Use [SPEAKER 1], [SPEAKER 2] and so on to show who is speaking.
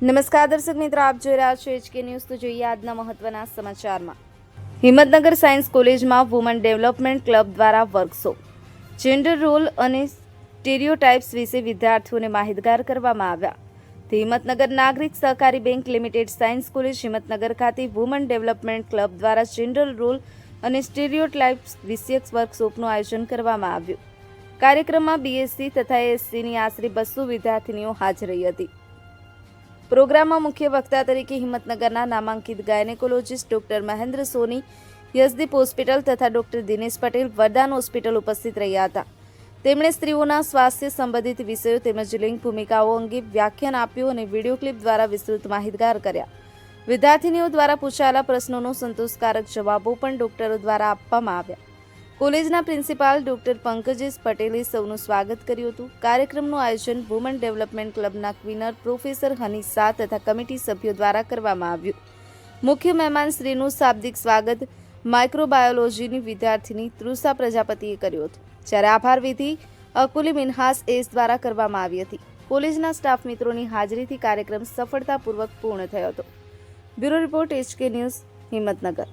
[SPEAKER 1] નમસ્કાર દર્શક મિત્રો, આપ જોઈ રહ્યા છો HK ન્યૂઝ। તો જોઈએ આજના મહત્વના સમાચારમાં। હિંમતનગર સાયન્સ કોલેજમાં વુમન ડેવલપમેન્ટ ક્લબ દ્વારા વર્કશોપ, જેન્ડર રોલ અને સ્ટીરિયોટાઇપ્સ વિશે વિદ્યાર્થીઓને માહિતગાર કરવામાં આવ્યા। હિંમતનગર નાગરિક સહકારી bank limited science college Himmatnagar ખાતે વુમન ડેવલપમેન્ટ ક્લબ દ્વારા જેન્ડર રોલ અને સ્ટીરિયોટાઇપ્સ વિષયક વર્કશોપનું આયોજન કરવામાં આવ્યું। કાર્યક્રમમાં BSc તથા ASCની આશરે 200 વિદ્યાર્થીનીઓ હાજર રહી હતી। પ્રોગ્રામમાં મુખ્ય વક્તા તરીકે હિંમતનગરના નામાંકિત ગાયનેકોલોજીસ્ટ ડોક્ટર મહેન્દ્ર સોની, યશદીપ હોસ્પિટલ તથા ડોક્ટર દિનેશ પટેલ, વરદાન હોસ્પિટલ ઉપસ્થિત રહ્યા હતા। તેમણે સ્ત્રીઓના સ્વાસ્થ્ય સંબંધિત વિષયો તેમજ લિંગ ભૂમિકાઓ અંગે વ્યાખ્યાન આપ્યું અને વિડીયો ક્લિપ દ્વારા વિસ્તૃત માહિતગાર કર્યા। વિદ્યાર્થીનીઓ દ્વારા પૂછાયેલા પ્રશ્નોનો સંતોષકારક જવાબો પણ ડોક્ટરો દ્વારા આપવામાં આવ્યા। કોલેજના પ્રિન્સિપાલ ડોક્ટર પંકજેશ પટેલે સૌનું સ્વાગત કર્યું હતું। કાર્યક્રમનું આયોજન વુમન ડેવલપમેન્ટ ક્લબના ક્વીનર પ્રોફેસર હની શાહ તથા કમિટી સભ્યો દ્વારા કરવામાં આવ્યું। મુખ્ય મહેમાન શ્રીનું શાબ્દિક સ્વાગત માઇક્રોબાયોલોજીની વિદ્યાર્થીની તૃષા પ્રજાપતિએ કર્યું હતું, જ્યારે આભાર વિધિ અકુલી મિન્હાસ એસ દ્વારા કરવામાં આવી હતી। કોલેજના સ્ટાફ મિત્રોની હાજરીથી કાર્યક્રમ સફળતાપૂર્વક પૂર્ણ થયો હતો। Bureau report HK news, Himmatnagar.